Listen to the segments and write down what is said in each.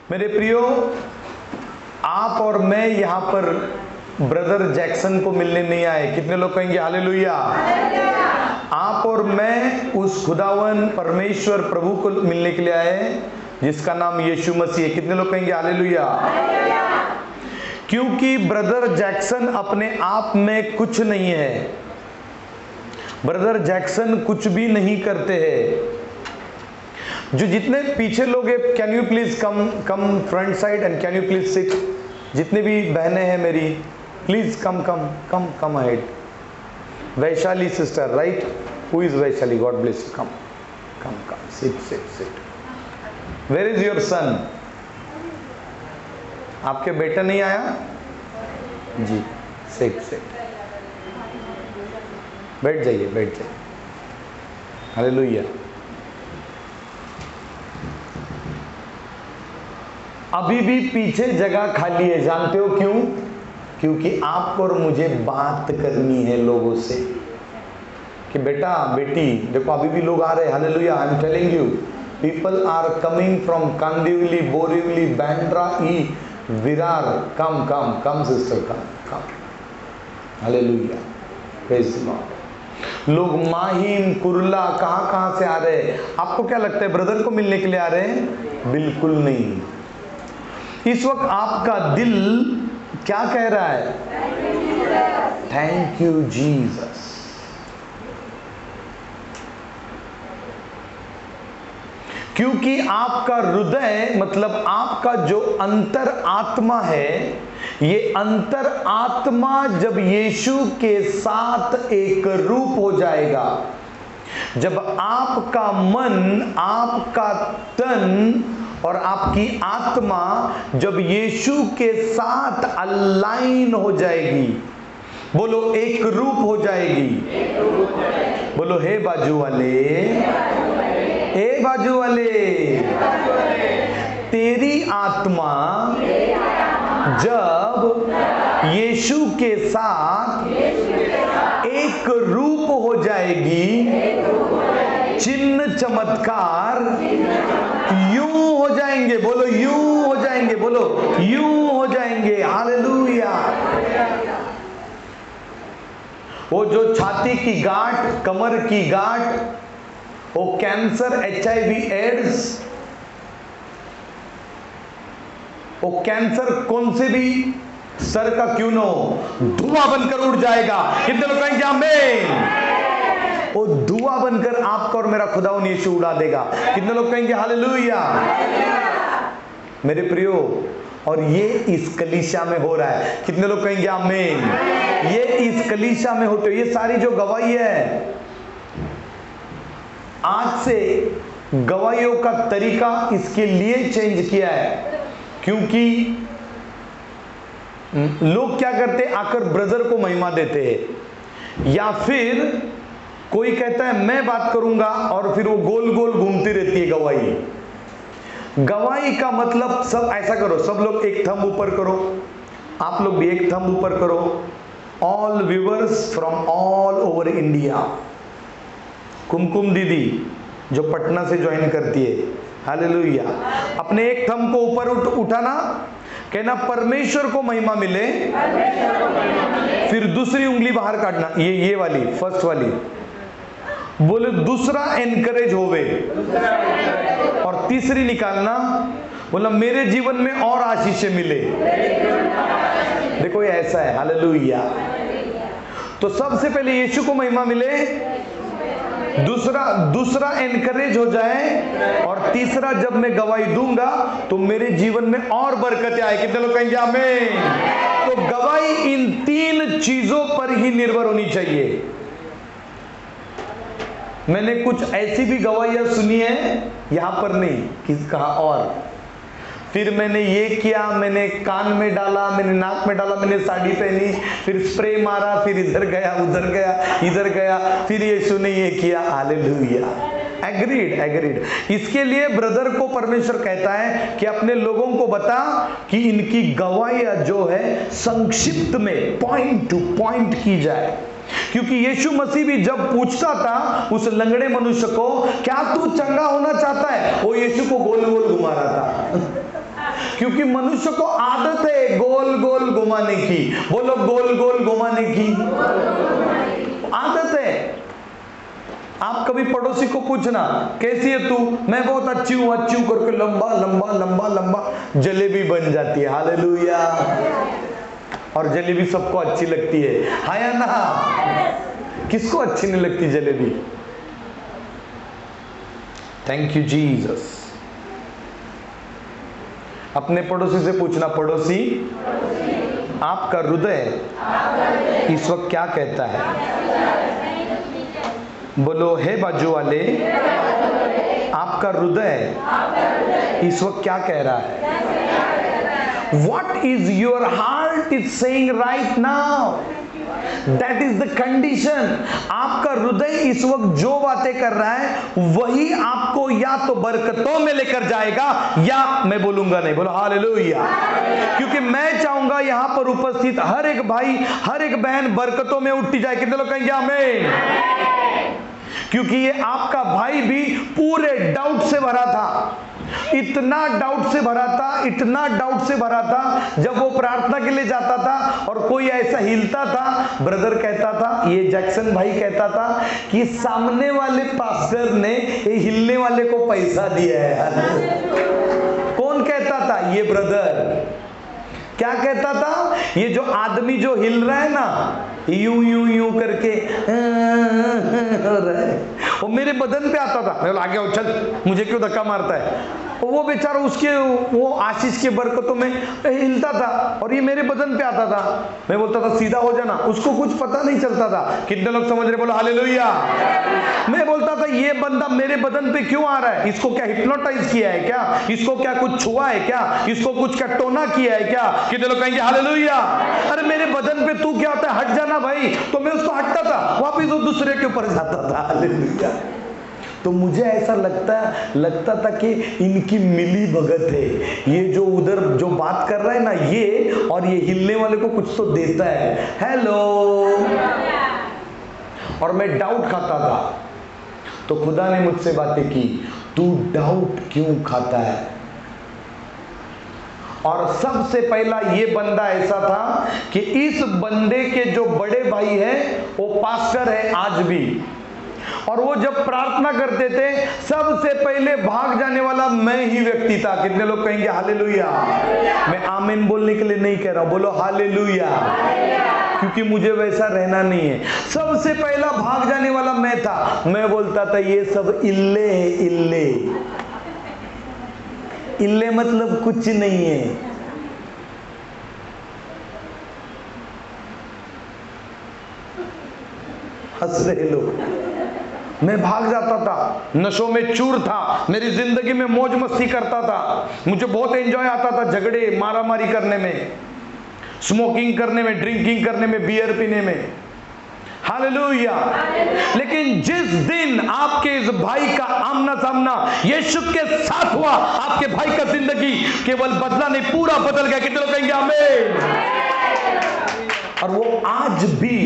मेरे प्रियो, आप और मैं यहाँ पर ब्रदर जैक्सन को मिलने नहीं आए। कितने लोग कहेंगे हालेलुया? आप और मैं उस खुदावन परमेश्वर प्रभु को मिलने के लिए आए जिसका नाम यीशु मसीह है। कितने लोग कहेंगे हालेलुया? क्योंकि ब्रदर जैक्सन अपने आप में कुछ नहीं है। ब्रदर जैक्सन कुछ भी नहीं करते हैं। जो जितने पीछे लोग हैं, can you please come front side and can you please sit. जितने भी बहनें हैं मेरी, please come ahead. Vaishali sister, right? Who is Vaishali? God bless you. Come sit. Where is your son? आपके बेटा नहीं आया जी? सिट। बैठ जाइए। हालेलुया। अभी भी पीछे जगह खाली है। जानते हो क्यों? क्योंकि आपको और मुझे बात करनी है लोगों से कि बेटा बेटी देखो, अभी भी लोग आ रहे हैं। Hallelujah. I am telling you, people are coming from Kandivali, Borivali, Bandra, Virar. Come sister, come. Hallelujah, praise the Lord. लोग माहिम, कुर्ला, कहां से आ रहे हैं। आपको क्या लगता है ब्रदर को मिलने के लिए आ रहे हैं? बिल्कुल नहीं। इस वक्त आपका दिल क्या कह रहा है? Thank you Jesus. क्योंकि आपका हृदय, मतलब आपका जो अंतर आत्मा है, ये अंतर आत्मा जब यीशु के साथ एक रूप हो जाएगा, जब आपका मन, आपका तन और आपकी आत्मा जब यीशु के साथ अलाइन हो जाएगी, बोलो एक रूप हो जाएगी। बोलो हे बाजू वाले, तेरी आत्मा जब यीशु के साथ एक रूप हो जाएगी, चिन्ह चमत्कार यूं हो जाएंगे। बोलो यूं हो जाएंगे। बोलो यूं हो जाएंगे। हालेलुया। वो जो छाती की गांठ, कमर की गांठ, वो कैंसर, HIV, एड्स, वो कैंसर कौन से भी सर का क्यों न हो, धुआं बनकर उड़ जाएगा। कितने लोग कहेंगे आमीन? वो धुआं बनकर आपका और मेरा खुदावन यीशु उड़ा देगा। कितने लोग कहेंगे हालेलुया? मेरे प्रियो, और ये इस कलीसिया में हो रहा है। कितने लोग कहेंगे आमीन? ये इस कलीसिया में होते। ये सारी जो गवाही है, आज से गवाहियों का तरीका इसके लिए चेंज किया है, क्योंकि लोग क्या करते, आकर ब्रदर को महिमा देते हैं, या फिर कोई कहता है मैं बात करूंगा और फिर वो गोल गोल घूमती रहती है गवाही। गवाही का मतलब, सब ऐसा करो, सब लोग एक थंब ऊपर करो, आप लोग भी एक थंब ऊपर करो। All viewers from all over India. Kumkum दीदी जो पटना से ज्वाइन करती है, हालेलुया। अपने एक थंब को ऊपर उठाना, कहना परमेश्वर को महिमा मिले, फिर दूसरी उंगली बाहर काटना, ये वाली, फर्स्ट वाली। बोले दूसरा एनकरेज होवे, और तीसरी निकालना, बोला मेरे जीवन में और आशीषें मिले। देखो ये ऐसा है, हालेलुया। तो सबसे पहले यीशु को महिमा मिले, दूसरा एनकरेज हो जाए, और तीसरा जब मैं गवाही दूंगा तो मेरे जीवन में और बरकतें आए। कितने लोग कहेंगे आमीन? तो गवाही इन तीन चीजों पर ही निर्भर होनी चाहिए। मैंने कुछ ऐसी भी गवाहियां सुनी है, यहां पर नहीं, किस कहा और, फिर मैंने ये किया, मैंने कान में डाला, मैंने नाक में डाला, मैंने साड़ी पहनी, फिर स्प्रे मारा, फिर इधर गया, उधर गया, इधर गया, फिर यीशु ने ये किया। हालेलुया। एग्रीड। इसके लिए ब्रदर को परमेश्वर कहता है कि अपने लोगों को बता कि इनकी गवाहियां जो है संक्षिप्त में पॉइंट टू पॉइंट की जाए। क्योंकि यीशु मसीह भी जब पूछता था उस लंगड़े मनुष्य को, क्या तू चंगा होना चाहता है, वो यीशु को गोल गोल घुमा रहा था। क्योंकि मनुष्य को आदत है गोल गोल घुमाने की। बोलो गोल गोल घुमाने की आदत है। आप कभी पड़ोसी को पूछना कैसी है तू, मैं बहुत अच्छी हूं करके लंबा लंबा लंबा लंबा जलेबी बन जाती है। हालेलुया। और जलेबी सबको अच्छी लगती है, हाँ या ना? किसको अच्छी नहीं लगती जलेबी? Thank you Jesus. अपने पड़ोसी से पूछना, पड़ोसी आपका हृदय इस वक्त क्या कहता है? बोलो हे बाजू वाले, आपका हृदय इस वक्त क्या कह रहा है? What is your heart is saying right now? That is the condition. आपका हृदय इस वक्त जो बातें कर रहा है वही आपको या तो बरकतों में लेकर जाएगा या मैं बोलूंगा नहीं। बोलो हालेलुया। क्योंकि मैं चाहूंगा यहां पर उपस्थित हर एक भाई हर एक बहन बरकतों में उठी जाए। कितने लोग कहेंगे आमीन? क्योंकि ये आपका भाई भी पूरे डाउट से भरा था, इतना डाउट से भरा था, इतना डाउट से भरा था। जब वो प्रार्थना के लिए जाता था और कोई ऐसा हिलता था, ब्रदर कहता था, ये जैक्सन भाई कहता था कि सामने वाले पास्टर ने ये हिलने वाले को पैसा दिया है। कौन कहता था? ये ब्रदर। क्या कहता था? ये जो आदमी जो हिल रहा है ना यूं यूं यूं करके वो मेरे बदन पे आता था। मैं बोला आगे चल, मुझे क्यों धक्का मारता है? वो बेचारा उसके वो आशीष के बरकतों में हिलता था और ये मेरे बदन पे आता था। मैं बोलता था सीधा हो जाना, उसको कुछ पता नहीं चलता था। कितने लोग समझ रहे? बोलो हालेलुया। मैं बोलता था ये बंदा मेरे बदन पे क्यों आ रहा है? इसको क्या हिप्नोटाइज किया है क्या? इसको क्या कुछ छुआ है क्या? इसको कुछ का टोना किया है क्या? कितने लोग कहेंगे हालेलुया। अरे मेरे बदन पे तू क्या होता है, हट जाना भाई। तो मैं उसको हटता था, वापिस वो दूसरे के ऊपर जाता था। हालेलुया। तो मुझे ऐसा लगता था कि इनकी मिली भगत है। ये जो उधर जो बात कर रहा है ना ये, और ये हिलने वाले को कुछ तो देता है। हेलो। और मैं डाउट खाता था। तो खुदा ने मुझसे बातें की, तू डाउट क्यों खाता है? और सबसे पहला ये बंदा ऐसा था कि इस बंदे के जो बड़े भाई हैं वो पास्टर है आज भी, और वो जब प्रार्थना करते थे सबसे पहले भाग जाने वाला मैं ही व्यक्ति था। कितने लोग कहेंगे हालेलुया? मैं आमीन बोलने के लिए नहीं कह रहा हूं, बोलो हालेलुया। क्योंकि मुझे वैसा रहना नहीं है। सबसे पहला भाग जाने वाला मैं था। मैं बोलता था ये सब इल्ले है, इल्ले। इल्ले मतलब कुछ नहीं है। हंस रहे लोग। मैं भाग जाता था, नशों में चूर था, मेरी जिंदगी में मौज मस्ती करता था। मुझे बहुत एंजॉय आता था झगड़े मारामारी करने में, स्मोकिंग करने में, ड्रिंकिंग करने में, बियर पीने में। हालेलुया। लेकिन जिस दिन आपके इस भाई का आमना सामना यीशु के साथ हुआ, आपके भाई का जिंदगी केवल बदला नहीं पूरा बदल गया। कितने लोग कहेंगे आमीन? और वो आज भी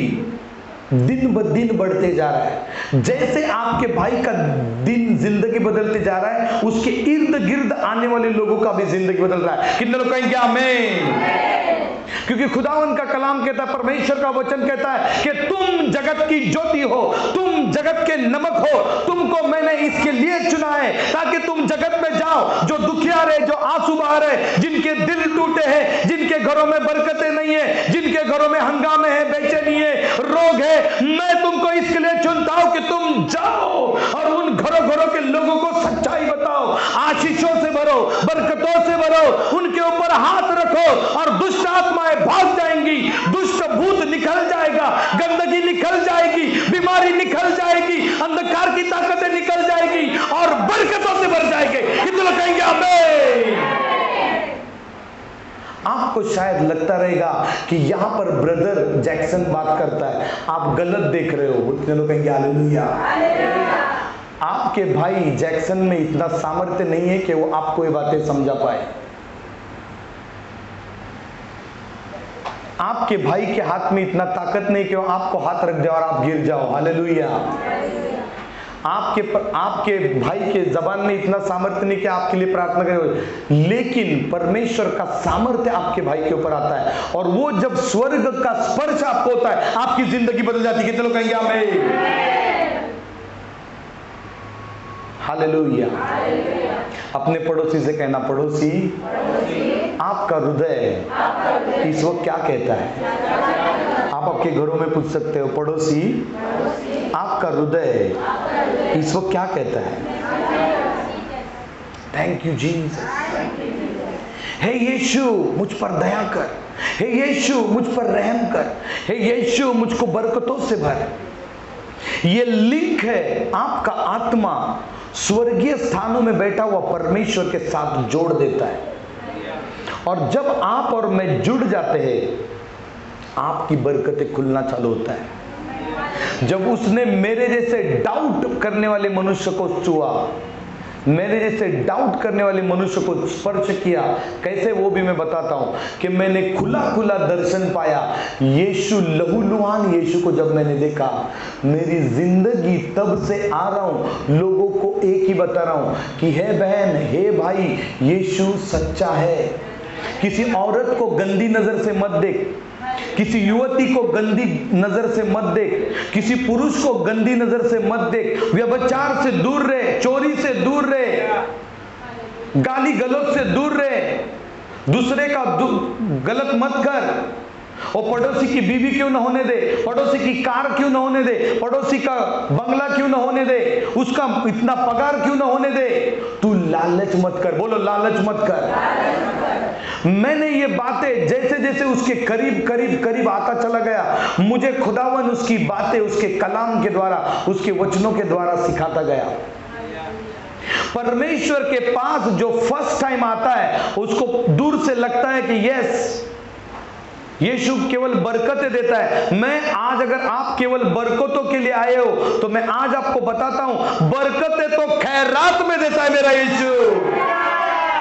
दिन ब दिन बढ़ते जा रहा है। जैसे आपके भाई का दिन जिंदगी बदलते जा रहा है, उसके इर्द गिर्द आने वाले लोगों का भी जिंदगी बदल रहा है। कितने लोग कहेंगे आमीन? क्योंकि खुदावन का कलाम कहता है, परमेश्वर का वचन कहता है कि तुम जगत की ज्योति हो, तुम जगत के नमक हो। तुमको मैंने इसके लिए चुना है ताकि तुम जगत में जाओ, जो दुखियार है, जो आंसू बहा रहे, जिनके दिल टूटे हैं, जिनके घरों में बरकतें नहीं है, जिनके घरों में हंगामे है, बेचैनी है, रोग है। मैं तुमको इसके लिए चुनता हूं कि तुम जाओ और उन घरों घरों के लोगों को सच्चाई बताओ, आशीषों से भरो, बरकतों से भरो, उनके ऊपर हाथ रखो और दुष्ट आत्माएं भाग जाएंगी, दुष्ट भूत निकल जाएगा, गंदगी निकल जाएगी, बीमारी निकल जाएगी, अंधकार की ताकतें निकल जाएगी और बरकतों से भर जाएंगे। कितने लोग कहेंगे आमीन? आपको शायद लगता रहेगा कि यहां पर ब्रदर जैक्सन बात करता है, आप गलत देख रहे हो। कितने लोग कहेंगे हालेलुया? आपके भाई जैक्सन में इतना सामर्थ्य नहीं है कि वो आपको ये बातें समझा पाए। आपके भाई के हाथ में इतना ताकत नहीं कि वो आपको हाथ रख जाए और आप गिर जाओ। हालेलुया। आपके भाई के जबान में इतना सामर्थ्य नहीं कि आपके लिए प्रार्थना करे, लेकिन परमेश्वर का सामर्थ्य आपके भाई के ऊपर आता है, और वो जब स्वर्ग का स्पर्श आपको होता है, आपकी जिंदगी बदल जाती है। कितने लोग कहेंगे आमीन? हालेलुया। अपने पड़ोसी से कहना, पड़ोसी आपका हृदय इस वक्त क्या कहता है? आप आपके घरों में पूछ सकते हो, पड़ोसी आपका हृदय इस वक्त क्या कहता है? Thank you Jesus. हे यीशु मुझ पर दया कर, हे यीशु मुझ पर रहम कर, हे यीशु मुझको बरकतों से भर। ये लिंक है, आपका आत्मा स्वर्गीय स्थानों में बैठा हुआ परमेश्वर के साथ जोड़ देता है, और जब आप और मैं जुड़ जाते हैं, आपकी बरकतें खुलना चालू होता है। जब उसने मेरे जैसे डाउट करने वाले मनुष्य को छुआ, मेरे जैसे डाउट करने वाले मनुष्य को स्पर्श किया, कैसे वो भी मैं बताता हूं कि मैंने खुला खुला दर्शन पाया। यीशु, लहूलुहान यीशु को जब मैंने देखा, मेरी जिंदगी तब से आ रहा हूं लोगों को एक ही बता रहा हूं कि हे बहन, हे भाई, यीशु सच्चा है। किसी औरत को गंदी नजर से मत देख, किसी युवती को गंदी नजर से मत देख, किसी पुरुष को गंदी नजर से मत देख। व्यभिचार से दूर रहे, चोरी से दूर रहे, गाली गलौज से दूर रहे, दूसरे का गलत मत कर। और पड़ोसी की बीवी क्यों ना होने दे, पड़ोसी की कार क्यों ना होने दे, पड़ोसी का बंगला क्यों ना होने दे, उसका इतना पगार क्यों ना होने दे। तू लालच मत कर। बोलो, लालच मत कर। मैंने ये बातें जैसे जैसे उसके करीब करीब करीब आता चला गया, मुझे खुदावन उसकी बातें उसके कलाम के द्वारा, उसके वचनों के द्वारा सिखाता गया। परमेश्वर के पास जो फर्स्ट टाइम आता है, उसको दूर से लगता है कि यस, यीशु केवल बरकतें देता है। मैं आज, अगर आप केवल बरकतों के लिए आए हो, तो मैं आज आपको बताता हूं, बरकतें तो खैरात में देता है मेरा यीशु।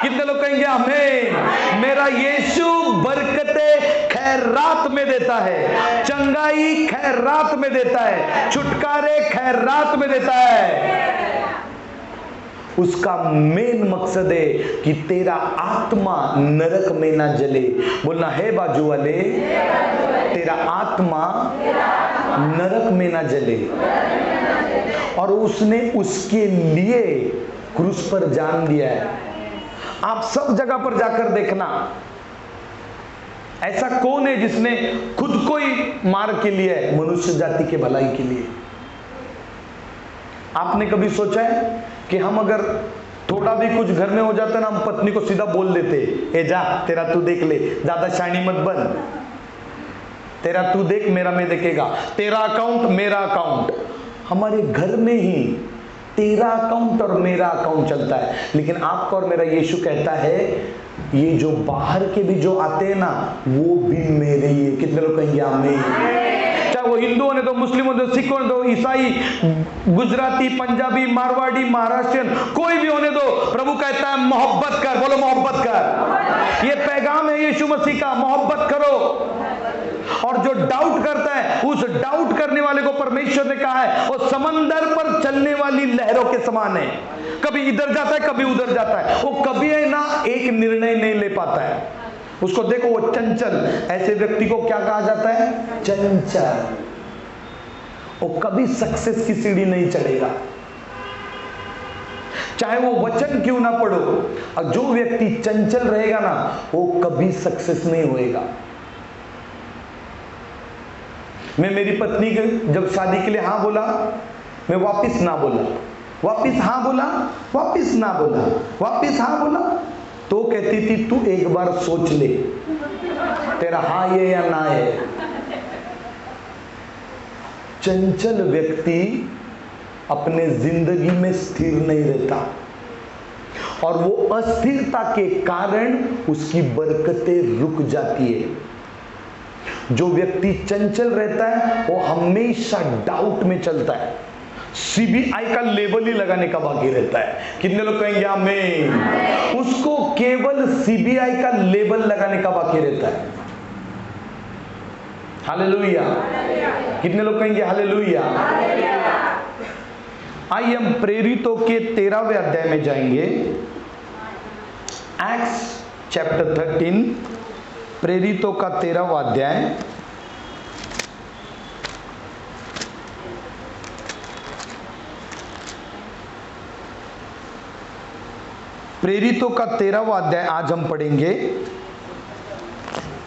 कितने लोग कहेंगे आमीन? मेरा यीशु बरकतें खैरात में देता है, चंगाई खैरात में देता है, छुटकारे खैरात में देता है। उसका मेन मकसद है कि तेरा आत्मा नरक में ना जले। बोलना है बाजू वाले, तेरा आत्मा नरक में ना जले। और उसने उसके लिए क्रूस पर जान दिया है। आप सब जगह पर जाकर देखना, ऐसा कौन है जिसने खुद को ही मार के लिया है मनुष्य जाति के भलाई के लिए? आपने कभी सोचा है कि हम अगर थोड़ा भी कुछ घर में हो जाता है ना, हम पत्नी को सीधा बोल देते, ए जा, तेरा तू देख ले, ज्यादा शानी मत बन, तेरा तू देख, मेरा मैं देखेगा, तेरा अकाउंट मेरा अकाउंट। हमारे घर में ही तेरा अकाउंट और मेरा अकाउंट चलता है। लेकिन आपका और मेरा यीशु कहता है, ये जो बाहर के भी जो आते हैं ना, वो भी मेरे ही है। कितने लोग कहेंगे आमीन? चाहे वो हिंदू होने दो, मुस्लिम होने दो, सिख होने दो, ईसाई, गुजराती, पंजाबी, मारवाड़ी, महाराष्ट्रियन, कोई भी होने दो, प्रभु कहता है मोहब्बत कर। बोलो मोहब्बत कर। ये पैगाम है यीशु मसीह का, मोहब्बत करो। और जो डाउट करता है, उस डाउट करने वाले को परमेश्वर ने कहा है, वो समंदर पर चलने वाली लहरों के समान है। कभी इधर जाता है, कभी उधर जाता है, वो कभी है ना एक निर्णय नहीं ले पाता है। उसको देखो, वो चंचल, ऐसे व्यक्ति को क्या कहा जाता है? चंचल। वो कभी सक्सेस की सीढ़ी नहीं चढ़ेगा, चाहे वो वचन क्यों ना पढ़ो। और जो व्यक्ति चंचल रहेगा ना, वो कभी सक्सेस नहीं होएगा। मैं मेरी पत्नी के जब शादी के लिए हाँ बोला, मैं वापिस ना बोला, वापिस हाँ बोला, वापिस ना बोला, वापिस हाँ बोला, तो कहती थी तू एक बार सोच ले, तेरा हाँ ये या ना है। चंचल व्यक्ति अपने जिंदगी में स्थिर नहीं रहता, और वो अस्थिरता के कारण उसकी बरकतें रुक जाती है। जो व्यक्ति चंचल रहता है, वो हमेशा डाउट में चलता है, सीबीआई का लेबल ही लगाने का बाकी रहता है। कितने लोग कहेंगे आमीन? उसको केवल सीबीआई का लेबल लगाने का बाकी रहता है। हालेलुया। कितने लोग कहेंगे हालेलुया? आइए हम प्रेरितों के 13वें अध्याय में जाएंगे। एक्ट्स चैप्टर 13, प्रेरितों का 13वां अध्याय। प्रेरितों का 13वां अध्याय आज हम पढ़ेंगे।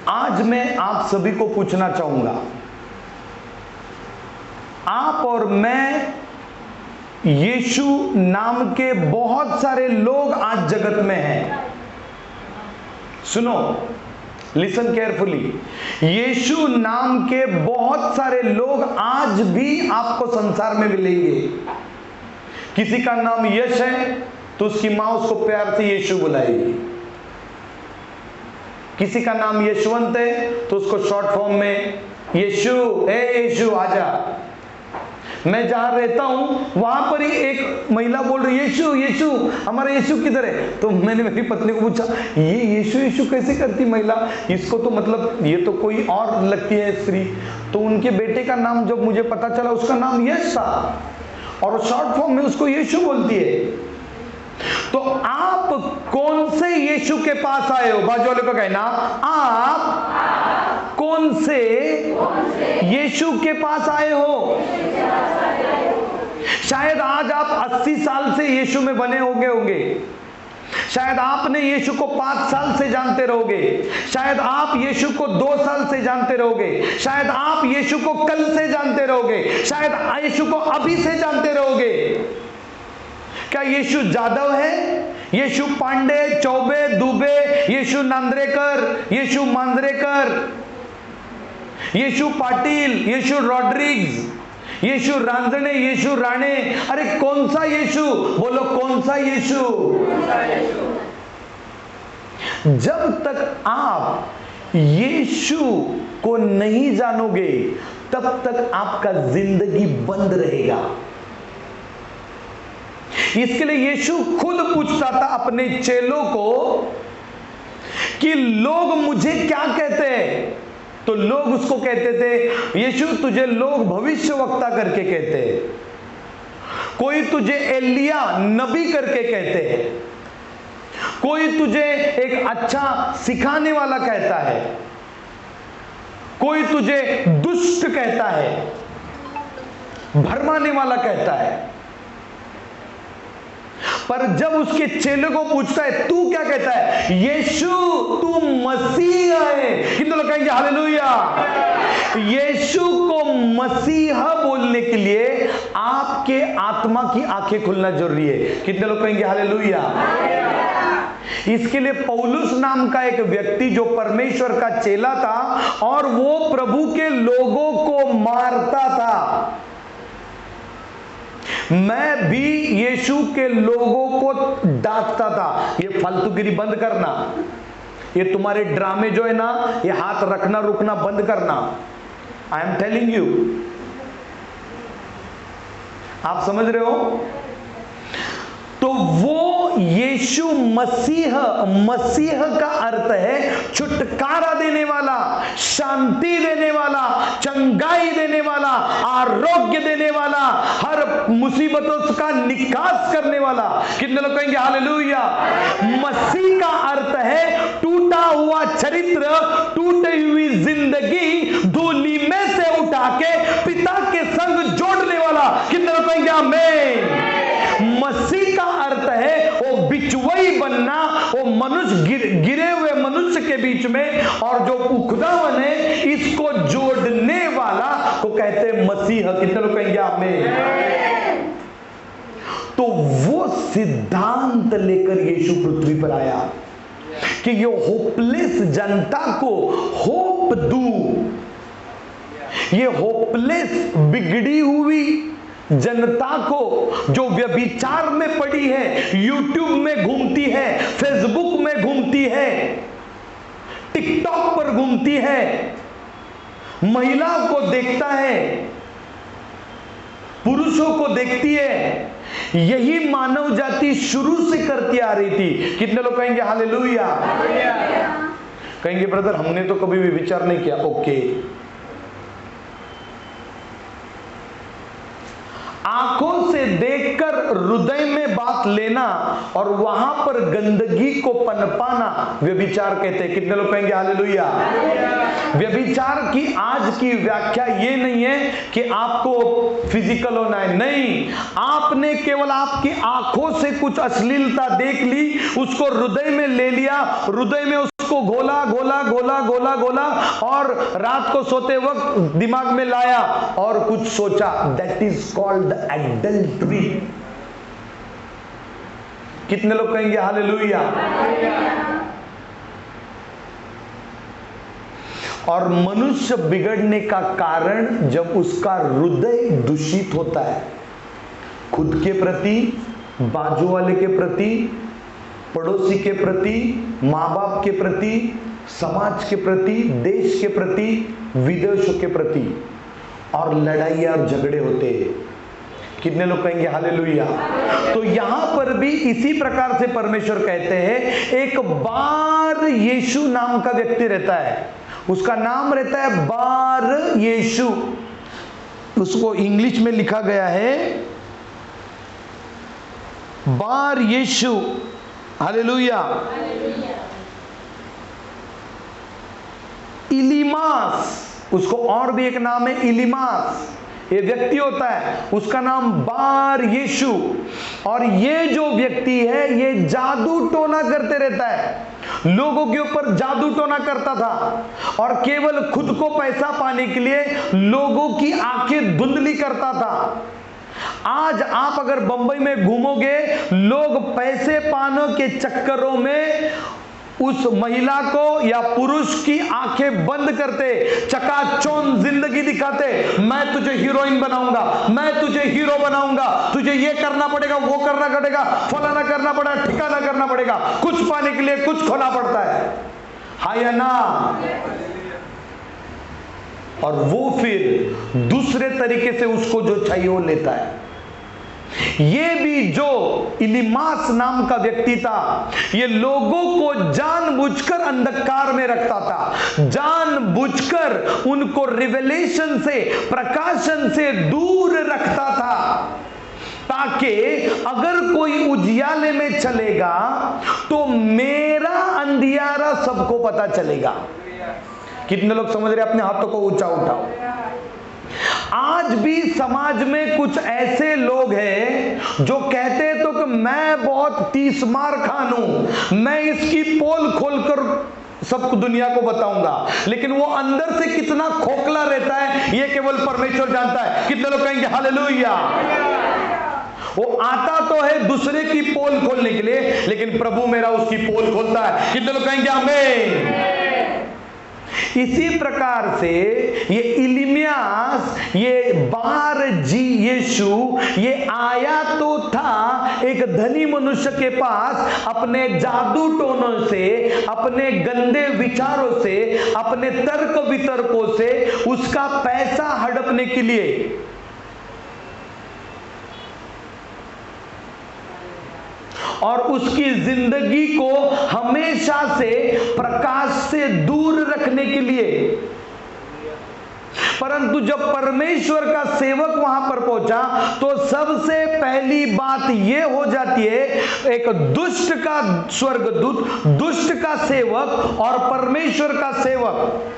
आज मैं आप सभी को पूछना चाहूंगा, आप और मैं, यीशु नाम के बहुत सारे लोग आज जगत में हैं। सुनो, लिसन केयरफुली, यीशु नाम के बहुत सारे लोग आज भी आपको संसार में मिलेंगे। किसी का नाम यश है तो उसकी मां उसको प्यार से यीशु बुलाएगी। किसी का नाम यशवंत है तो उसको शॉर्ट फॉर्म में यीशु, ए यीशु आजा। मैं जहां रहता हूं वहां पर ही एक महिला बोल रही यीशु यीशु, हमारा यीशु किधर है? तो मैंने मेरी पत्नी को पूछा, ये यीशु यीशु कैसे करती महिला, इसको तो मतलब ये तो कोई और लगती है स्त्री। तो उनके बेटे का नाम जब मुझे पता चला, उसका नाम यश था और शॉर्ट फॉर्म में उसको यीशु बोलती है। तो आप कौन से यीशु के पास आए हो? बाजू वाले को कहना, आप कौन से यीशु के पास आए हो? शायद आज आप 80 साल से यीशु में बने होंगे। शायद आपने यीशु को 5 साल से जानते रहोगे। शायद आप यीशु को 2 साल से जानते रहोगे। शायद आप यीशु को कल से जानते रहोगे। शायद यीशु को अभी से जानते रहोगे। क्या यीशु जादव है? यीशु पांडे, चौबे, दुबे, यीशु नांद्रेकर, यीशु मांद्रेकर, यीशु पाटिल, यीशु रॉड्रिग्स, यीशु रांझणे, यीशु राणे? अरे कौन सा यीशु? बोलो कौन सा यीशु? जब तक आप यीशु को नहीं जानोगे तब तक आपका जिंदगी बंद रहेगा। इसके लिए यीशु खुद पूछता था अपने चेलों को कि लोग मुझे क्या कहते हैं? तो लोग उसको कहते थे, यीशु तुझे लोग भविष्यवक्ता करके कहते हैं, कोई तुझे एलिया नबी करके कहते हैं, कोई तुझे एक अच्छा सिखाने वाला कहता है, कोई तुझे दुष्ट कहता है, भरमाने वाला कहता है। पर जब उसके चेले को पूछता है तू क्या कहता है? यीशु तू मसीह है। कितने लोग कहेंगे हालेलुया? यीशु को मसीह बोलने के लिए आपके आत्मा की आंखें खुलना जरूरी है। कितने लोग कहेंगे हालेलुया? इसके लिए पौलुस नाम का एक व्यक्ति जो परमेश्वर का चेला था और वो प्रभु के लोगों को मारता था। मैं भी यीशु के लोगों को डांटता था, ये फालतूगिरी बंद करना, ये तुम्हारे ड्रामे जो है ना, ये हाथ रखना रुकना बंद करना। आई एम टेलिंग यू, आप समझ रहे हो? तो वो यीशु मसीह, मसीह का अर्थ है छुटकारा देने वाला, शांति देने वाला, चंगाई देने वाला, आरोग्य देने वाला, हर मुसीबतों का निकास करने वाला। कितने लोग कहेंगे हालेलुया? मसीह का अर्थ है टूटा हुआ चरित्र, टूटी हुई जिंदगी धूली में से उठा के पिता के संग जोड़ने वाला। कितने लोग कहेंगे आमीन? मसीह का अर्थ है वो बिचवई बनना, वो मनुष्य गिरे हुए मनुष्य के बीच में और जो उखदावन है इसको जोड़ने वाला को कहते हैं मसीह। कितने लोग कहेंगे आमीन? तो वो सिद्धांत लेकर यीशु पृथ्वी पर आया कि ये होपलेस जनता को होप दूं, ये होपलेस बिगड़ी हुई जनता को जो व्यभिचार में पड़ी है, यूट्यूब में घूमती है, फेसबुक में घूमती है, टिकटॉक पर घूमती है, महिलाओं को देखता है, पुरुषों को देखती है, यही मानव जाति शुरू से करती आ रही थी। कितने लोग कहेंगे हालेलुया? कहेंगे ब्रदर हमने तो कभी भी विचार नहीं किया। ओके, आंखों से देखकर आकर हृदय में बात लेना और वहां पर गंदगी को पनपाना व्यभिचार कहते हैं। कितने लोग कहेंगे हालेलुया? व्यभिचार की आज की व्याख्या ये नहीं है कि आपको फिजिकल होना है, नहीं, आपने केवल आपकी आंखों से कुछ अश्लीलता देख ली, उसको हृदय में ले लिया, हृदय में उसको घोला घोला घोला घोला घोला और रात को सोते वक्त दिमाग में लाया और कुछ सोचा। That is called adultery. कितने लोग कहेंगे हालेलुया? और मनुष्य बिगड़ने का कारण जब उसका हृदय दूषित होता है, खुद के प्रति, बाजू वाले के प्रति, पड़ोसी के प्रति, माँ बाप के प्रति, समाज के प्रति, देश के प्रति, विदेशों के प्रति, और लड़ाई और झगड़े होते हैं। कितने लोग कहेंगे हालेलुया? तो यहां पर भी इसी प्रकार से परमेश्वर कहते हैं, एक बार यीशु नाम का व्यक्ति रहता है, उसका नाम रहता है बार यीशु। उसको इंग्लिश में लिखा गया है बार यीशु। हालेलुया। इलीमास, उसको और भी एक नाम है इलीमास। ये व्यक्ति होता है, उसका नाम बार यीशु। और ये जो व्यक्ति है ये जादू टोना करते रहता है, लोगों के ऊपर जादू टोना करता था और केवल खुद को पैसा पाने के लिए लोगों की आंखें धुंधली करता था। आज आप अगर बंबई में घूमोगे, लोग पैसे पाने के चक्करों में उस महिला को या पुरुष की आंखें बंद करते, चकाचौंध जिंदगी दिखाते, मैं तुझे हीरोइन बनाऊंगा, मैं तुझे हीरो बनाऊंगा, तुझे ये करना पड़ेगा, वो करना पड़ेगा, फलाना करना पड़ेगा, ठिकाना करना पड़ेगा, कुछ पाने के लिए कुछ खोना पड़ता है। हाँ या ना? और वो फिर दूसरे तरीके से उसको जो चाहिए वो लेता है। ये भी जो इलीमास नाम का व्यक्ति था, ये लोगों को जानबूझकर अंधकार में रखता था, जानबूझकर उनको रिवेलेशन से, प्रकाशन से दूर रखता था, ताकि अगर कोई उजियाले में चलेगा तो मेरा अंधियारा सबको पता चलेगा। कितने लोग समझ रहे? अपने हाथों को ऊंचा उठाओ। आज भी समाज में कुछ ऐसे लोग हैं जो कहते हैं तो कि मैं बहुत 30 मार खान हूं, मैं इसकी पोल खोलकर सबको दुनिया को बताऊंगा, लेकिन वो अंदर से कितना खोखला रहता है ये केवल परमेश्वर जानता है। कितने लोग कहेंगे हालेलुया? वो आता तो है दूसरे की पोल खोलने के लिए, लेकिन प्रभु मेरा उसकी पोल खोलता है। कितने लोग कहेंगे आमीन? इसी प्रकार से ये इलीमास, ये बार जी यीशु, ये आया तो था एक धनी मनुष्य के पास अपने जादू टोनों से, अपने गंदे विचारों से, अपने तर्क वितर्कों से उसका पैसा हड़पने के लिए। और उसकी जिंदगी को हमेशा से प्रकाश से दूर रखने के लिए। परंतु जब परमेश्वर का सेवक वहां पर पहुंचा तो सबसे पहली बात यह हो जाती है, एक दुष्ट का स्वर्गदूत, दुष्ट का सेवक और परमेश्वर का सेवक,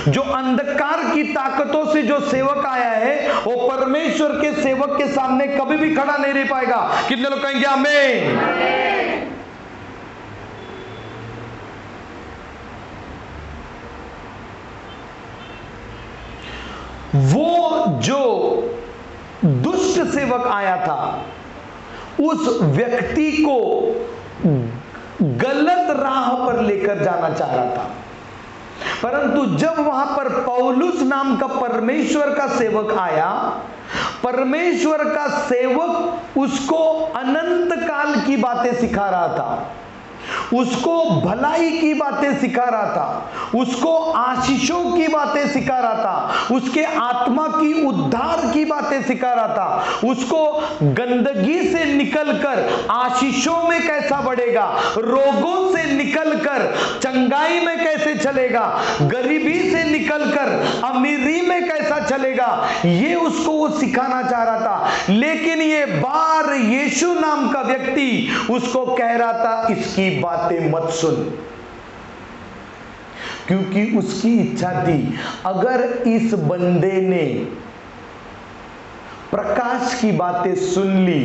जो अंधकार की ताकतों से जो सेवक आया है वो परमेश्वर के सेवक के सामने कभी भी खड़ा नहीं रह पाएगा। कितने लोग कहेंगे आमीन? वो जो दुष्ट सेवक आया था उस व्यक्ति को गलत राह पर लेकर जाना चाह रहा था, परंतु जब वहां पर पौलुस नाम का परमेश्वर का सेवक आया, परमेश्वर का सेवक उसको अनंत काल की बातें सिखा रहा था, उसको भलाई की बातें सिखा रहा था, उसको आशीषों की बातें सिखा रहा था, उसके आत्मा की उद्धार की बातें सिखा रहा था, उसको गंदगी से निकलकर आशीषों में कैसा बढ़ेगा, रोगों से निकलकर चंगाई में कैसे चलेगा, गरीबी से निकलकर अमीरी में कैसा चलेगा, ये उसको वो सिखाना चाह रहा था। लेकिन ये बार यीशु नाम का व्यक्ति उसको कह रहा था इसकी बातें मत सुन, क्योंकि उसकी इच्छा थी अगर इस बंदे ने प्रकाश की बातें सुन ली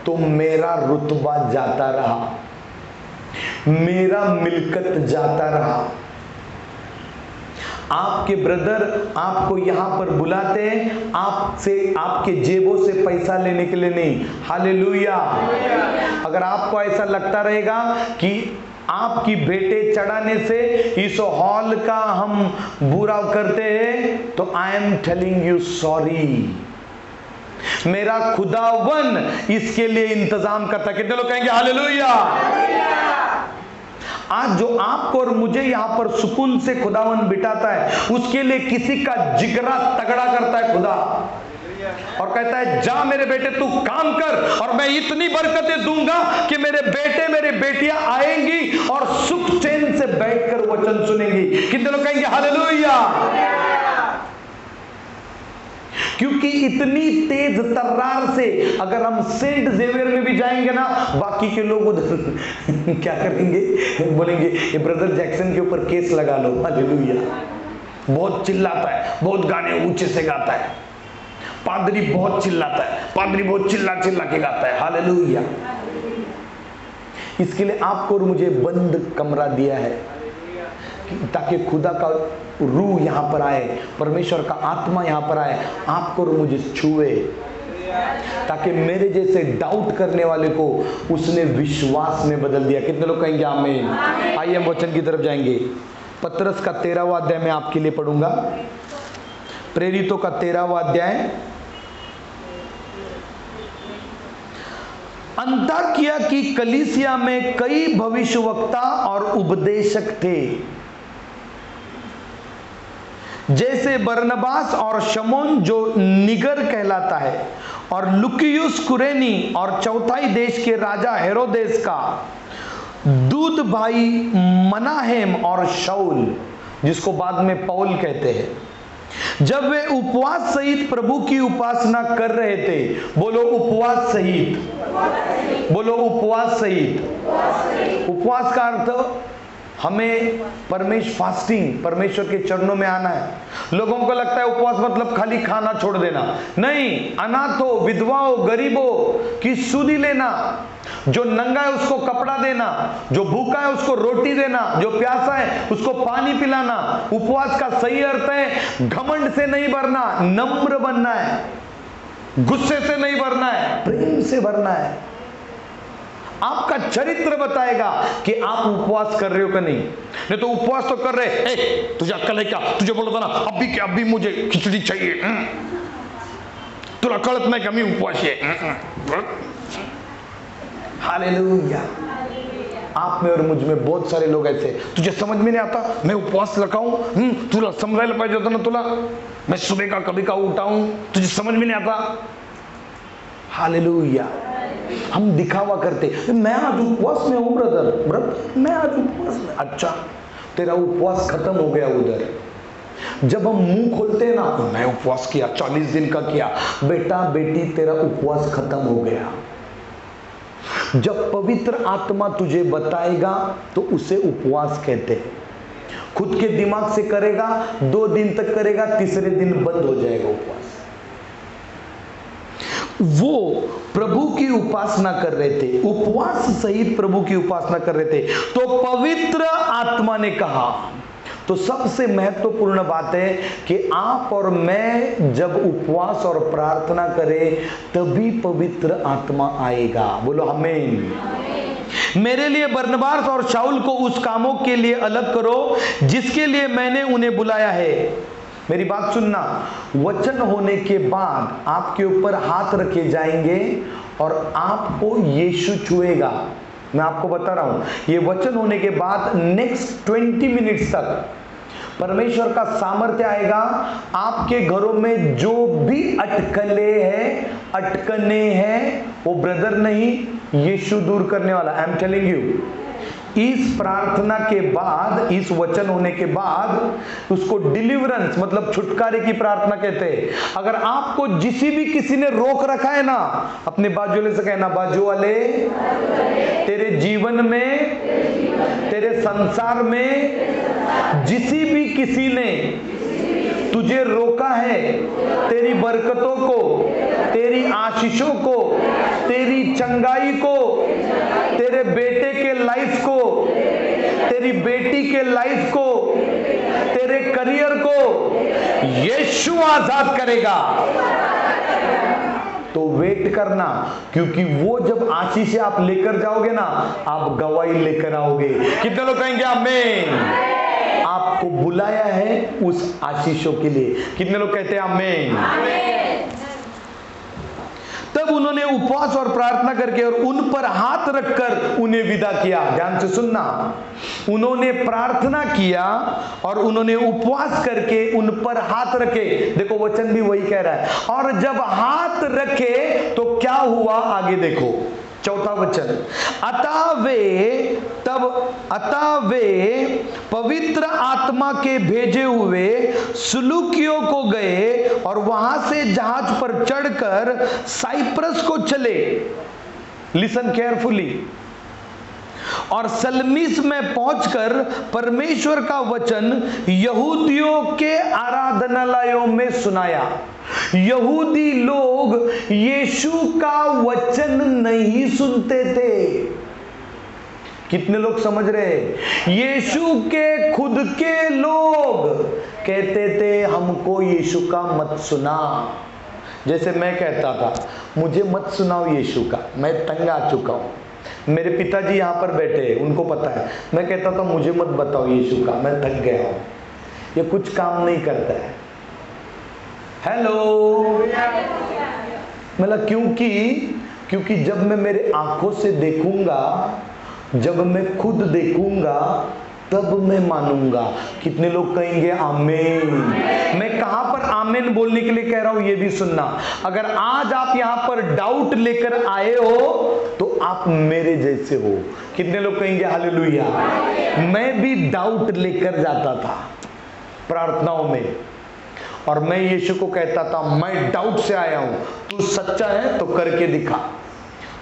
तो मेरा रुतबा जाता रहा, मेरा मिल्कत जाता रहा। आपके ब्रदर आपको यहां पर बुलाते हैं आपसे, आपके जेबों से पैसा लेने के लिए नहीं। हालेलुया। अगर आपको ऐसा लगता रहेगा कि आपकी भेंटें चढ़ाने से इस हॉल का हम बुरा करते हैं, तो आई एम टेलिंग यू सॉरी, मेरा खुदावन इसके लिए इंतजाम करता। कितने लोग कहेंगे हालेलुया। आज जो आपको और मुझे यहां पर सुकून से खुदावन बिठाता है, उसके लिए किसी का जिगरा तगड़ा करता है खुदा, और कहता है जा मेरे बेटे तू काम कर और मैं इतनी बरकतें दूंगा कि मेरे बेटे मेरे बेटियां आएंगी और सुख चैन से बैठकर वचन सुनेंगी। कितने लोग कहेंगे हालेलुया। क्योंकि इतनी तेज तर्रार से अगर हम सेंट जेवियर में भी जाएंगे ना, बाकी के लोग उधर क्या करेंगे, बोलेंगे ये ब्रदर जैक्सन के ऊपर केस लगा लो। हालेलुया। बहुत चिल्लाता है, बहुत गाने ऊंचे से गाता है, पादरी बहुत चिल्लाता है, पादरी बहुत चिल्ला चिल्ला के गाता है। हालेलुया। इसके लिए आपको और मुझे बंद कमरा दिया है ताकि खुदा का रूह यहां पर आए, परमेश्वर का आत्मा यहां पर आए, आपको और मुझे छुए, ताकि मेरे जैसे डाउट करने वाले को उसने विश्वास में बदल दिया। कितने लोग कहेंगे आमीन। आइए हम वचन की तरफ जाएंगे। पतरस का 13वां अध्याय मैं आपके लिए पढ़ूंगा, प्रेरितों का 13वां अध्याय। अंताकिया की कलीसिया में कई भविष्यवक्ता और उपदेशक थे, जैसे बरनबास और शमौन जो निगर कहलाता है, और लुकियुस कुरेनी, और चौथाई देश के राजा हेरोदेस का दूत भाई मनाहेम, और शाऊल जिसको बाद में पौल कहते हैं। जब वे उपवास सहित प्रभु की उपासना कर रहे थे, बोलो उपवास सहित, बोलो उपवास सहित। उपवास का अर्थ हमें फास्टिंग, परमेश्वर के चरणों में आना है। लोगों को लगता है उपवास मतलब खाली खाना छोड़ देना, नहीं। अनाथों, विधवाओं, गरीबों की सुधि लेना, जो नंगा है उसको कपड़ा देना, जो भूखा है उसको रोटी देना, जो प्यासा है उसको पानी पिलाना। उपवास का सही अर्थ है घमंड से नहीं भरना, नम्र बनना है, गुस्से से नहीं भरना है, प्रेम से भरना है। आपका चरित्र बताएगा कि आप उपवास कर रहे हो कि नहीं तो उपवास तो कर रहे, तुझे अक्ल है क्या, तुझे बोला था ना अभी के अभी मुझे खिचड़ी चाहिए, तुला कळत नाही का मी उपवास है। हालेलुया। आप में और मुझ में बहुत सारे लोग ऐसे, तुझे समझ में नहीं आता मैं उपवास रखाऊं, तुला समझायला पाहिजे होतं ना, तुला मैं सुबह का कभी का उठाऊं, तुझे समझ में नहीं आता। हालेलुया। हम दिखावा करते, मैं आज उपवास में हूं ब्रदर, मैं आज उपवास में। अच्छा, तेरा उपवास खत्म हो गया उधर। जब हम मुंह खोलते हैं ना, मैं उपवास किया 40 दिन का किया, बेटा बेटी तेरा उपवास खत्म हो गया। जब पवित्र आत्मा तुझे बताएगा तो उसे उपवास कहते हैं। खुद के दिमाग से करेगा, 2 दिन तक करेगा, तीसरे दिन बंद हो जाएगा उपवास। वो प्रभु की उपासना कर रहे थे, उपवास सहित प्रभु की उपासना कर रहे थे। तो पवित्र आत्मा ने कहा, तो सबसे महत्वपूर्ण बात है कि आप और मैं जब उपवास और प्रार्थना करें तभी पवित्र आत्मा आएगा। बोलो आमीन। मेरे लिए बरनबास और शाऊल को उस कामों के लिए अलग करो जिसके लिए मैंने उन्हें बुलाया है। मेरी बात सुनना, वचन होने के बाद आपके ऊपर हाथ रखे जाएंगे और आपको यीशु छुएगा। मैं आपको बता रहा हूं, ये वचन होने के बाद नेक्स्ट 20 मिनट्स तक परमेश्वर का सामर्थ्य आएगा। आपके घरों में जो भी अटकले हैं, अटकने हैं, वो ब्रदर नहीं, यीशु दूर करने वाला। आई एम टेलिंग यू, इस प्रार्थना के बाद, इस वचन होने के बाद उसको डिलीवरेंस मतलब छुटकारे की प्रार्थना कहते हैं। अगर आपको किसी ने रोक रखा है ना, अपने बाजू वाले से कहना, बाजू वाले तेरे जीवन में, तेरे संसार में किसी ने तुझे रोका है, तेरी बरकतों को, तेरी आशीषों को, तेरी चंगाई को, तेरे बेटे के लाइफ को, तेरी बेटी के लाइफ को, तेरे करियर को यीशु आजाद करेगा। तो वेट करना, क्योंकि वो जब आशीष आप लेकर जाओगे ना, आप गवाही लेकर आओगे। कितने लोग कहेंगे आमीन? आपको बुलाया है उस आशीषों के लिए। कितने लोग कहते हैं आमीन? तब उन्होंने उपवास और प्रार्थना करके और उन पर हाथ रखकर उन्हें विदा किया। ध्यान से सुनना, उन्होंने प्रार्थना किया और उन्होंने उपवास करके उन पर हाथ रखे। देखो वचन भी वही कह रहा है। और जब हाथ रखे तो क्या हुआ, आगे देखो चौथा वचन, अतः वे पवित्र आत्मा के भेजे हुए सुलूकियों को गए और वहां से जहाज पर चढ़कर साइप्रस को चले। Listen carefully. और सलमीस में पहुंचकर परमेश्वर का वचन यहूदियों के आराधनालयों में सुनाया। यहूदी लोग यीशु का वचन नहीं सुनते थे। कितने लोग समझ रहे? यीशु के खुद के लोग कहते थे हमको यीशु का मत सुना। जैसे मैं कहता था मुझे मत सुनाओ यीशु का, मैं तंग आ चुका हूं। मेरे पिताजी यहाँ पर बैठे हैं, उनको पता है। मैं कहता था मुझे मत बताओ यीशु का, मैं थक गया हूं, ये कुछ काम नहीं करता है। हेलो, मतलब क्योंकि जब मैं मेरे आंखों से देखूंगा, जब मैं खुद देखूंगा, तब मैं मानूंगा। कितने लोग कहेंगे आमीन? मैं कहां पर आमीन बोलने के लिए कह रहा हूं, ये भी सुनना। अगर आज आप यहां पर डाउट लेकर आए हो तो आप मेरे जैसे हो। कितने लोग कहेंगे हालेलुया? मैं भी डाउट लेकर जाता था प्रार्थनाओं में, और मैं यीशु को कहता था मैं डाउट से आया हूं, तू सच्चा है तो करके दिखा।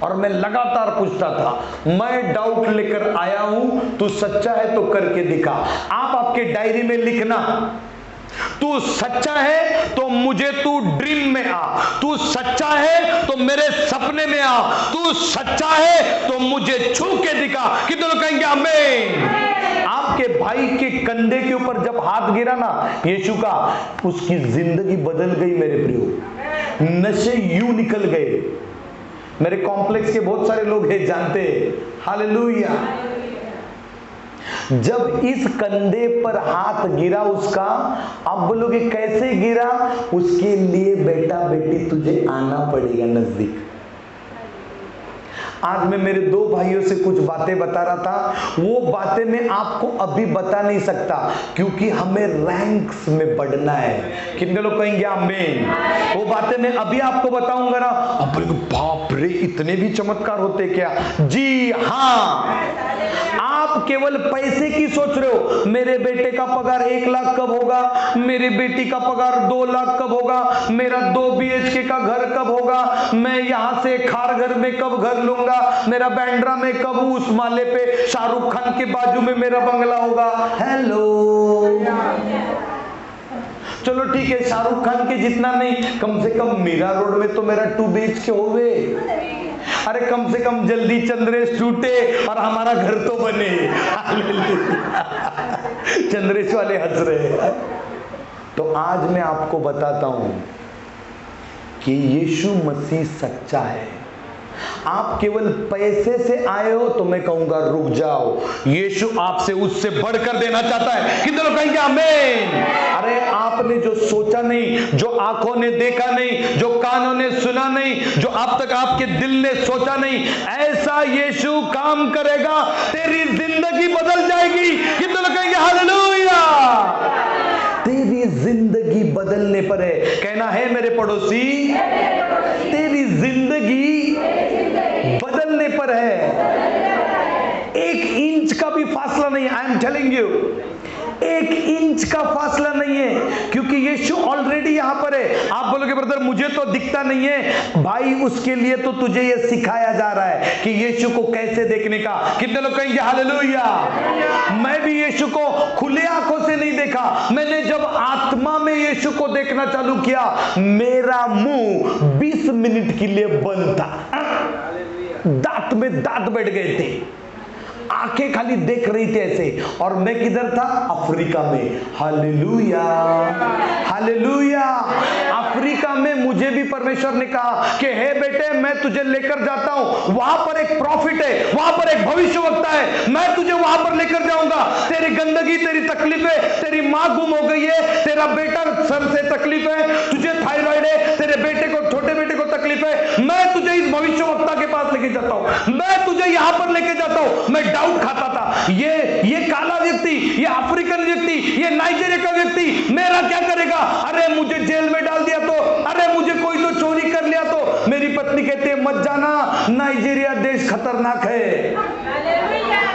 और मैं लगातार पूछता था मैं डाउट लेकर आया हूं, तू सच्चा है तो करके दिखा। आप आपके डायरी में लिखना, तू सच्चा है तो मुझे तू ड्रीम में आ, तू सच्चा है तो मेरे सपने में आ, तू सच्चा है तो मुझे छू के दिखा। कितने लोग कहेंगे आमीन? आपके भाई के कंधे के ऊपर जब हाथ गिरा ना यीशु का, उसकी जिंदगी बदल गई मेरे प्रियो। नशे यूं निकल गए। मेरे कॉम्प्लेक्स के बहुत सारे लोग हैं, जानते हैं। हालेलुया। जब इस कंधे पर हाथ गिरा उसका, अब बोलोगे कैसे गिरा? उसके लिए बेटा बेटी तुझे आना पड़ेगा नजदीक। आज मैं मेरे दो भाइयों से कुछ बातें बता रहा था, वो बातें मैं आपको अभी बता नहीं सकता, क्योंकि हमें रैंक्स में बढ़ना है। कितने लोग कहेंगे आमीन? वो बातें मैं अभी आपको बताऊंगा ना, अब बाप रे इतने भी चमत्कार होते क्या? जी हाँ। आप केवल पैसे की सोच रहे हो, मेरे बेटे का पगार 1 लाख कब होगा, मेरी बेटी का पगार 2 लाख कब होगा, मेरा 2 BHK का घर कब होगा, मैं यहां से खारघर में कब घर लूंगा, मेरा बैंड्रा में कब उस माले पे शाहरुख खान के बाजू में मेरा बंगला होगा। हेलो, चलो ठीक है, शाहरुख खान के जितना नहीं, कम से कम मीरा रोड में तो मेरा 2 BHK होवे। अरे कम से कम जल्दी चंद्रेश टूटे और हमारा घर तो बने। चंद्रेश वाले हंस रहे हैं। तो आज मैं आपको बताता हूं कि यीशु मसीह सच्चा है। आप केवल पैसे से आए हो तो मैं कहूंगा रुक जाओ, यीशु आपसे उससे बढ़कर देना चाहता है। कितने लोग कहेंगे आमीन? अरे आपने जो सोचा नहीं, जो आंखों ने देखा नहीं, जो कानों ने सुना नहीं, नहीं, जो अब तक आपके दिल ने सोचा नहीं, ऐसा यीशु काम करेगा, तेरी जिंदगी बदल जाएगी। कितने लोग कहेंगे हालेलुया? तेरी जिंदगी बदलने पर है। कहना है मेरे पड़ोसी, तेरी जिंदगी बदलने पर है। 1 इंच का भी फासला नहीं। आई एम टेलिंग यू, 1 इंच का फासला नहीं है, क्योंकि यीशु ऑलरेडी यहां पर है। आप बोलोगे ब्रदर मुझे तो दिखता नहीं है, भाई उसके लिए तो तुझे यह सिखाया जा रहा है कि यीशु को कैसे देखने का। कितने लोग कहेंगे हालेलुया? मैं भी यीशु को खुले आंखों से नहीं देखा, मैंने जब आत्मा में यीशु को देखना चालू किया, मेरा मुंह 20 मिनट के लिए बंद था, दांत में दांत बैठ गए थे, आंखें खाली देख रही थी ऐसे, और मैं किधर था? अफ्रीका में। Hallelujah, hallelujah. अफ्रीका में मुझे भी परमेश्वर ने कहा कि हे बेटे मैं तुझे लेकर जाता हूं, वहां पर एक प्रॉफिट है, वहां पर एक भविष्यवक्ता है, मैं तुझे वहां पर लेकर जाऊंगा। तेरी गंदगी, तेरी तकलीफें, तेरी मां गुम हो गई है, तेरा बेटा सर से तकलीफ है, तुझे थायराइड है, तेरे बेटे को, छोटे बेटे को तकलीफ है, मैं तुझे इस भविष्यवक्ता के पास लेके जाता हूं, मैं तुझे यहां पर लेके जाता हूं। मैं डाउट खाता था, ये काला व्यक्ति, ये अफ्रीकन व्यक्ति, ये नाइजीरिया का व्यक्ति मेरा क्या करेगा? अरे मुझे जेल में डाल दिया तो, अरे मुझे कोई तो चोरी कर लिया तो। मेरी पत्नी कहती है मत जाना, नाइजीरिया देश खतरनाक है।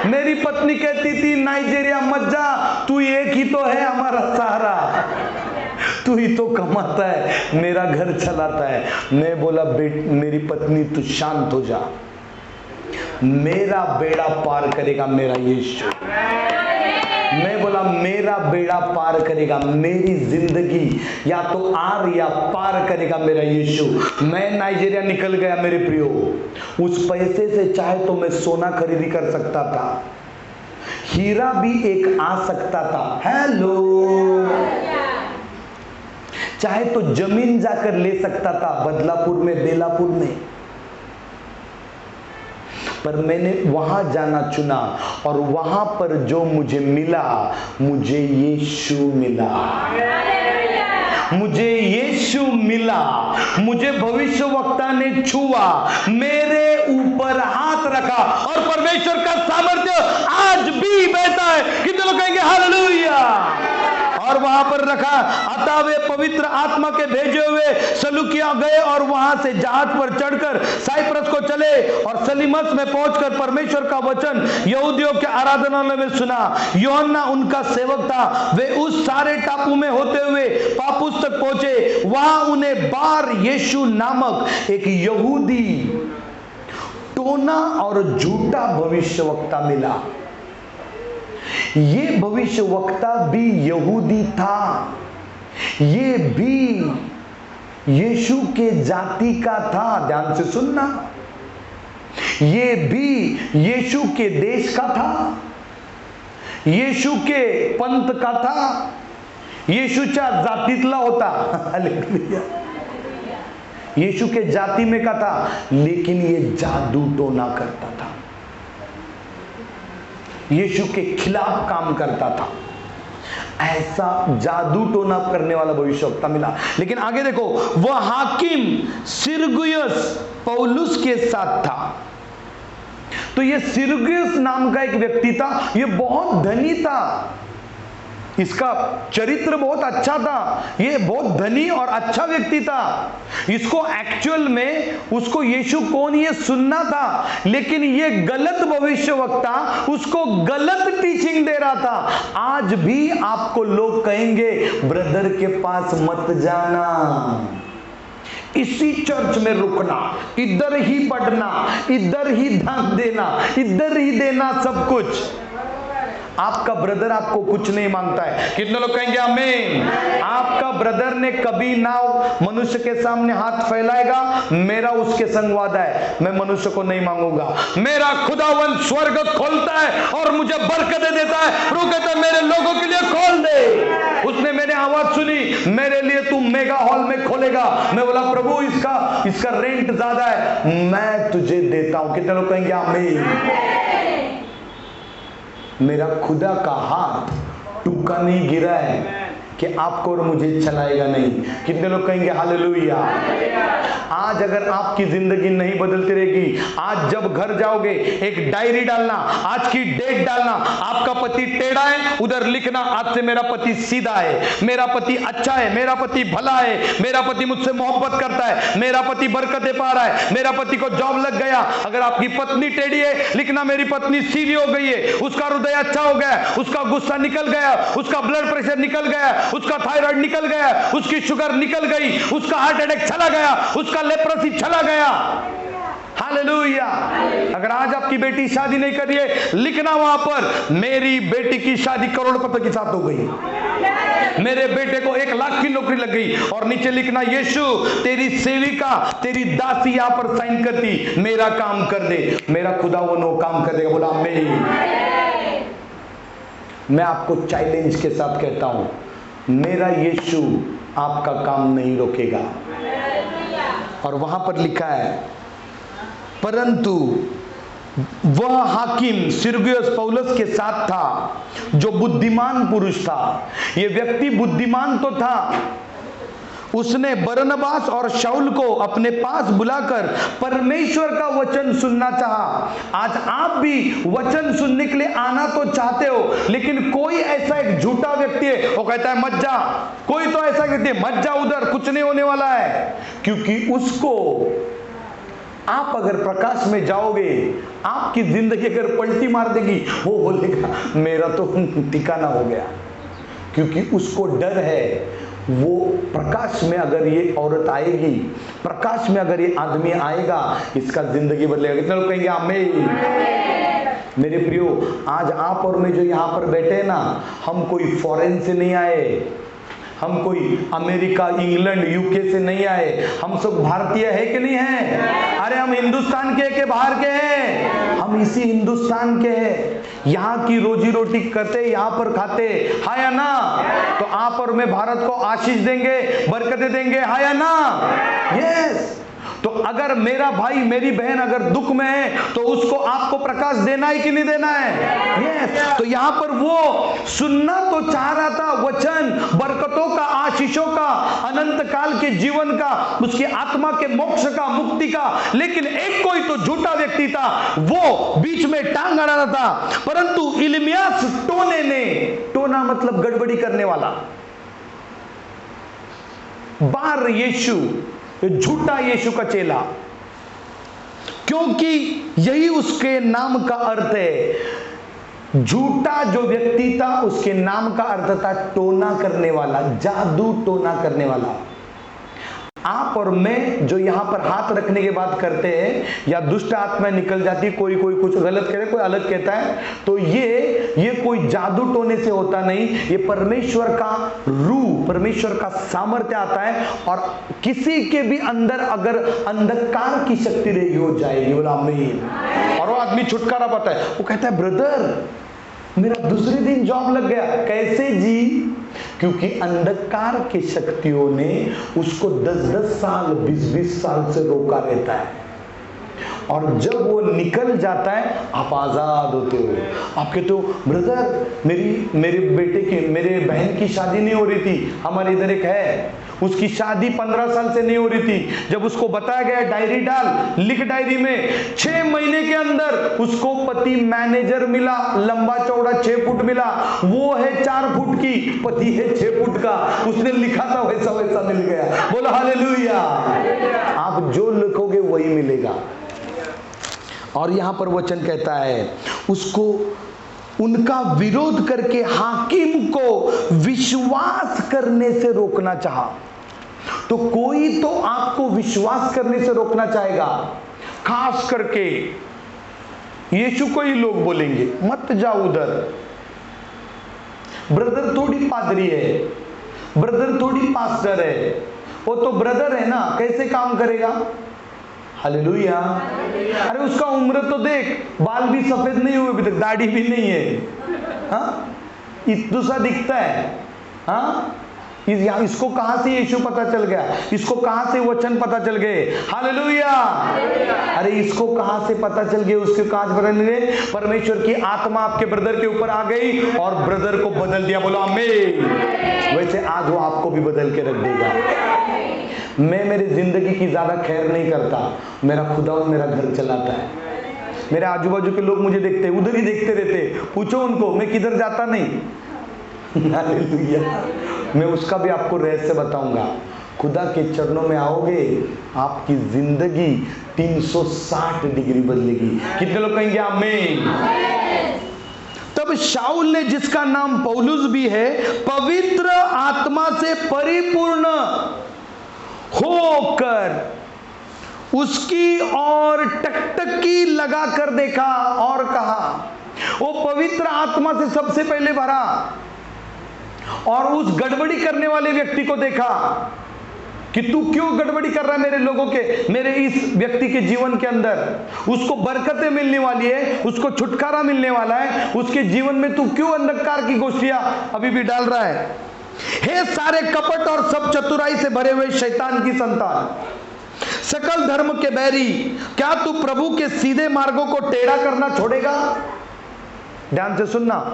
मेरी पत्नी कहती थी नाइजीरिया मत जा, तू एक ही तो है हमारा सहारा, तू ही तो कमाता है, मेरा घर चलाता है। मैं बोला मेरी पत्नी तू शांत हो जा, मेरा बेड़ा पार करेगा मेरा यीशु। मैं बोला मेरा बेड़ा पार करेगा, मेरी जिंदगी या तो आर या पार करेगा मेरा यीशु। मैं नाइजीरिया निकल गया मेरे प्रियो, उस पैसे से चाहे तो मैं सोना खरीदी कर सकता था, हीरा भी एक आ सकता था, हेलो, चाहे तो जमीन जाकर ले सकता था बदलापुर में, बेलापुर में, पर मैंने वहां जाना चुना, और वहां पर जो मुझे मिला, मुझे यीशु मिला, मुझे यीशु मिला, मुझे भविष्यवक्ता ने छुआ, मेरे ऊपर हाथ रखा, और परमेश्वर का सामर्थ्य आज भी बहता है। कितने लोग कहेंगे हालेलुया? और वहां पर रखा, अतः वे पवित्र आत्मा के भेजे हुए सलूकिया गए और वहां से जहाज पर चढ़कर साइप्रस को चले और सलीमस में पहुंचकर परमेश्वर का वचन यहूदियों के आराधनालय में सुना। यूहन्ना उनका सेवक था। वे उस सारे टापू में होते हुए पापुस तक पहुंचे। वहां उन्हें बार यीशु नामक एक यहूदी टोना और झूठा भविष्यवक्ता मिला। ये भविष्यवक्ता भी यहूदी था, ये भी यीशु के जाति का था, ध्यान से सुनना, ये भी यीशु के देश का था, यीशु के पंथ का था, येशूच्या जातीतला होता, हालेलुया, यीशु के जाति में का था, लेकिन ये जादू टोना करता था, यीशु के खिलाफ काम करता था। ऐसा जादू टोना करने वाला भविष्यवक्ता मिला। लेकिन आगे देखो, वह हाकिम सिरगियुस पौलुस के साथ था। तो ये सिरगियुस नाम का एक व्यक्ति था, ये बहुत धनी था, इसका चरित्र बहुत अच्छा था, ये बहुत धनी और अच्छा व्यक्ति था। इसको एक्चुअल में उसको यीशु कौन ये सुनना था, लेकिन ये गलत भविष्यवक्ता उसको गलत टीचिंग दे रहा था। आज भी आपको लोग कहेंगे ब्रदर के पास मत जाना, इसी चर्च में रुकना, इधर ही पढ़ना, इधर ही ध्यान देना, इधर ही देना सब कुछ। आपका ब्रदर आपको कुछ नहीं मांगता है। कितने लोग कहेंगे आमीन? आपका ब्रदर ने कभी ना मनुष्य के सामने हाथ फैलाएगा, मेरा उसके संग वादा है, मैं मनुष्य को नहीं मांगूंगा। मेरा खुदावन स्वर्ग खोलता है और मुझे बरकतें देता है। वो कहता है मेरे लोगों के लिए खोल दे। उसने मैंने आवाज सुनी, मेरे लिए तू मेगा हॉल में खोलेगा। मैं बोला प्रभु इसका रेंट ज्यादा है, मैं तुझे देता हूं। कितने लोग कहेंगे आमीन? मेरा खुदा का हाथ टूका नहीं गिरा है कि आपको और मुझे चलाएगा नहीं। कितने लोग कहेंगे हालेलुया। आज अगर आपकी जिंदगी नहीं बदलती रहेगी, आज जब घर जाओगे एक डायरी डालना, आज की डेट डालना, आपका पति टेढ़ा है उधर लिखना आज से मेरा पति सीधा है, मेरा पति अच्छा है, मेरा पति भला है, मेरा पति मुझसे मोहब्बत करता है, मेरा पति बरकतें पा रहा है, मेरा पति को जॉब लग गया। अगर आपकी पत्नी टेढ़ी है, लिखना मेरी पत्नी सीधी हो गई है, उसका हृदय अच्छा हो गया, उसका गुस्सा निकल गया, उसका ब्लड प्रेशर निकल गया, उसका थायराइड निकल गया, उसकी शुगर निकल गई, उसका हार्ट अटैक चला गया, उसका लेप्रोसी चला गया। हालेलुया। अगर आज आपकी बेटी शादी नहीं कर रही है, लिखना वहां पर मेरी बेटी की शादी करोड़पति के साथ हो गई, मेरे बेटे को 1 लाख की नौकरी लग गई, और नीचे लिखना यीशु तेरी सेविका तेरी दासी यहां पर साइन करती, मेरा काम कर दे, मेरा खुदा वो काम कर देगा। बोला आमीन। मैं आपको चैलेंज के साथ कहता हूं, मेरा यीशु आपका काम नहीं रोकेगा। और वहां पर लिखा है परंतु वह हाकिम सिरगियुस पौलुस के साथ था जो बुद्धिमान पुरुष था। यह व्यक्ति बुद्धिमान तो था, उसने बरनबास और शाऊल को अपने पास बुलाकर परमेश्वर का वचन सुनना चाहा। आज आप भी वचन सुनने के लिए आना तो चाहते हो, लेकिन कोई ऐसा एक झूठा व्यक्ति है, वो कहता है मत जा। कोई तो ऐसा व्यक्ति है, मत जा उधर, कुछ नहीं होने वाला है। क्योंकि उसको आप अगर प्रकाश में जाओगे, आपकी जिंदगी अगर पलटी मार देगी, वो बोलेगा मेरा तो ठिकाना हो गया। क्योंकि उसको डर है, वो प्रकाश में अगर ये औरत आएगी, प्रकाश में अगर ये आदमी आएगा, इसका जिंदगी बदलेगा। कितने लोग कहेंगे आमीन। मेरे प्रियो, आज आप और मैं जो यहाँ पर बैठे हैं ना, हम कोई फॉरेन से नहीं आए, हम कोई अमेरिका, इंग्लैंड, यूके से नहीं आए, हम सब भारतीय है कि नहीं है? अरे हम हिंदुस्तान के बाहर के हैं? हम इसी हिंदुस्तान के हैं, यहाँ की रोजी रोटी करते, यहाँ पर खाते, हाँ या ना? तो आप और मैं भारत को आशीष देंगे, बरकतें देंगे, हाँ या ना? यस। तो अगर मेरा भाई मेरी बहन अगर दुख में है, तो उसको आपको प्रकाश देना है कि नहीं देना है? यस। तो यहां पर वो सुनना तो चाह रहा था वचन, बरकतों का, आशीषों का, अनंत काल के जीवन का, उसकी आत्मा के मोक्ष का, मुक्ति का, लेकिन एक कोई तो झूठा व्यक्ति था, वो बीच में टांग अड़ा रहा था। परंतु इलिमियास टोने ने, टोना मतलब गड़बड़ी करने वाला, बार यीशु, झूठा यीशु का चेला, क्योंकि यही उसके नाम का अर्थ है। झूठा जो व्यक्ति था, उसके नाम का अर्थ था टोना करने वाला, जादू टोना करने वाला। आप और मैं जो यहाँ पर हाथ रखने की बात करते हैं, या दुष्ट आत्माएं निकल जाती, कोई कुछ गलत कह रहा है, कोई अलग कहता है, तो ये कोई जादू टोने से होता नहीं, ये परमेश्वर का रूह, परमेश्वर का सामर्थ्य आता है। और किसी के भी अंदर अगर अंधकार की शक्ति रहेगी, हो जाएगी। बोला आमीन। और वो आदमी छुटकारा पाता है, वो कहता है ब्रदर मेरा दूसरे दिन जॉब लग गया। कैसे जी? क्योंकि अंधकार की शक्तियों ने उसको 10-10 साल, 20-20 साल से रोका रहता है। और जब वो निकल जाता है, आप आजाद होते हो। आप कहते हो ब्रदर मेरे बेटे की, मेरे बहन की शादी नहीं हो रही थी, हमारे इधर एक है, उसकी शादी 15 साल से नहीं हो रही थी। जब उसको बताया गया डायरी डाल, लिख डायरी में, 6 महीने के अंदर उसको पति मैनेजर मिला, लंबा चौड़ा 6 फुट मिला, वो है 4 फुट की, पति है 6 फुट का, उसने लिखा था वैसा वैसा मिल गया। बोलो हालेलुया। आप जो लिखोगे वही मिलेगा। और यहां पर वचन कहता है, उसको उनका विरोध करके हाकिम को विश्वास करने से रोकना चाहा। तो कोई तो आपको विश्वास करने से रोकना चाहेगा, खास करके यीशु को ही लोग बोलेंगे मत जाओ उधर, ब्रदर थोड़ी पादरी है, ब्रदर थोड़ी पास्टर है, वो तो ब्रदर है ना, कैसे काम करेगा? हालेलुया। अरे उसका उम्र तो देख, बाल भी सफेद नहीं हुए अभी तक, दाढ़ी भी नहीं है, हाँ इतना दिखता है। हाँ इसको कहां से यीशु पता चल गया? इसको कहां से वचन पता चल गए? हालेलुया। अरे इसको कहां से पता चल गए? उसके कहां से पता चल गए? परमेश्वर की आत्मा आपके ब्रदर के ऊपर आ गई और ब्रदर को बदल दिया। बोलो आमीन। वैसे आज वो आपको भी बदल के रख देगा। मैं मेरी जिंदगी की ज्यादा खैर नहीं करता, मेरा खुदा मेरा घर चलाता है। मेरे आजू बाजू के लोग मुझे देखते हैं, उधर ही देखते रहते, पूछो उनको मैं किधर जाता नहीं। हालेलुया। मैं उसका भी आपको रहस्य बताऊंगा। खुदा के चरणों में आओगे, आपकी जिंदगी 360 डिग्री बदलेगी। कितने लोग कहेंगे आमीन? तब शाऊल ने, जिसका नाम पौलुस भी है, पवित्र आत्मा से परिपूर्ण होकर उसकी और टकटकी लगा कर देखा और कहा, वो पवित्र आत्मा से सबसे पहले भरा और उस गड़बड़ी करने वाले व्यक्ति को देखा कि तू क्यों गड़बड़ी कर रहा है मेरे लोगों के, मेरे इस व्यक्ति के जीवन के अंदर। उसको बरकतें मिलने वाली है, उसको छुटकारा मिलने वाला है, उसके जीवन में तू क्यों अंधकार की गोष्ठियां अभी भी डाल रहा है। हे सारे कपट और सब चतुराई से भरे हुए शैतान की संतान, सकल धर्म के बैरी, क्या तू प्रभु के सीधे मार्गों को टेढ़ा करना छोड़ेगा? ध्यान से सुनना,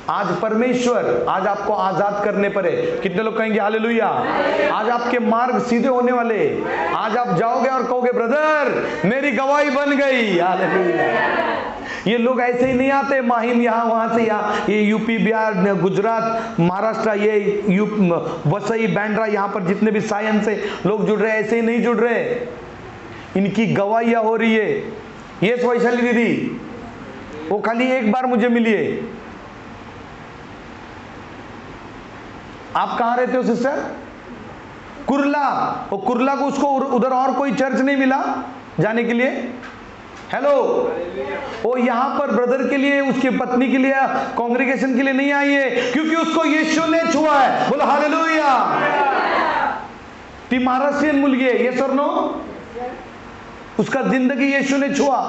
आज परमेश्वर आज आपको आजाद करने पर है। कितने लोग कहेंगे हालेलुया? आज आपके मार्ग सीधे होने वाले। आज आप जाओगे और कहोगे ब्रदर मेरी गवाही बन गई। हालेलुया। ये लोग ऐसे ही नहीं आते माहिम यहाँ वहां से यहाँ, ये यूपी बिहार गुजरात महाराष्ट्र, ये वसई बैंड्रा, यहाँ पर जितने भी सायन से लोग जुड़ रहे हैं, ऐसे ही नहीं जुड़ रहे, इनकी गवाहियां हो रही है। ये वैशाली दीदी वो खाली एक बार मुझे मिली है। आप कहां रहते हो सिस्टर? कुर्ला। वो कुर्ला को उसको उधर और कोई चर्च नहीं मिला जाने के लिए। हेलो, वो यहां पर ब्रदर के लिए, उसकी पत्नी के लिए, कांग्रेगेशन के लिए नहीं आई है, क्योंकि उसको यीशु ने छुआ है। बोलो हालेलुया। ती महाराष्ट्रियन मुलगी है, ये सर नो, उसका जिंदगी यीशु ने छुआ।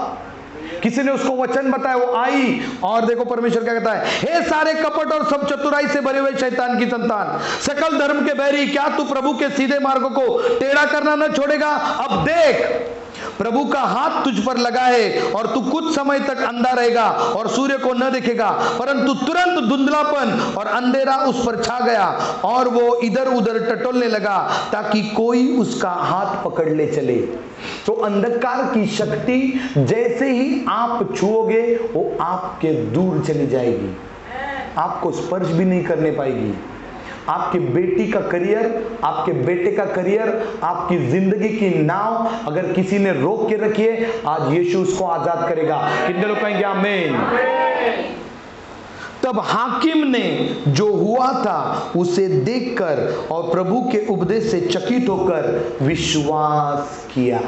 किसी ने उसको वचन बताया, वो आई और देखो परमेश्वर क्या कहता है, हे सारे कपट और सब चतुराई से भरे हुए शैतान की संतान, सकल धर्म के बैरी, क्या तू प्रभु के सीधे मार्गों को टेढ़ा करना न छोड़ेगा? अब देख, प्रभु का हाथ तुझ पर लगा है और तू कुछ समय तक अंधा रहेगा और सूर्य को न देखेगा, परंतु तुरंत धुंधलापन और अंधेरा उस पर छा गया और वो इधर उधर टटोलने लगा ताकि कोई उसका हाथ पकड़ ले चले। तो अंधकार की शक्ति जैसे ही आप छुओगे वो आपके दूर चली जाएगी, आपको स्पर्श भी नहीं करने पाएगी। आपकी बेटी का करियर, आपके बेटे का करियर, आपकी जिंदगी की नाव अगर किसी ने रोक के रखी है, आज यीशु उसको आजाद करेगा। कितने लोग कहेंगे आमीन? तब हाकिम ने जो हुआ था उसे देखकर और प्रभु के उपदेश से चकित होकर विश्वास किया।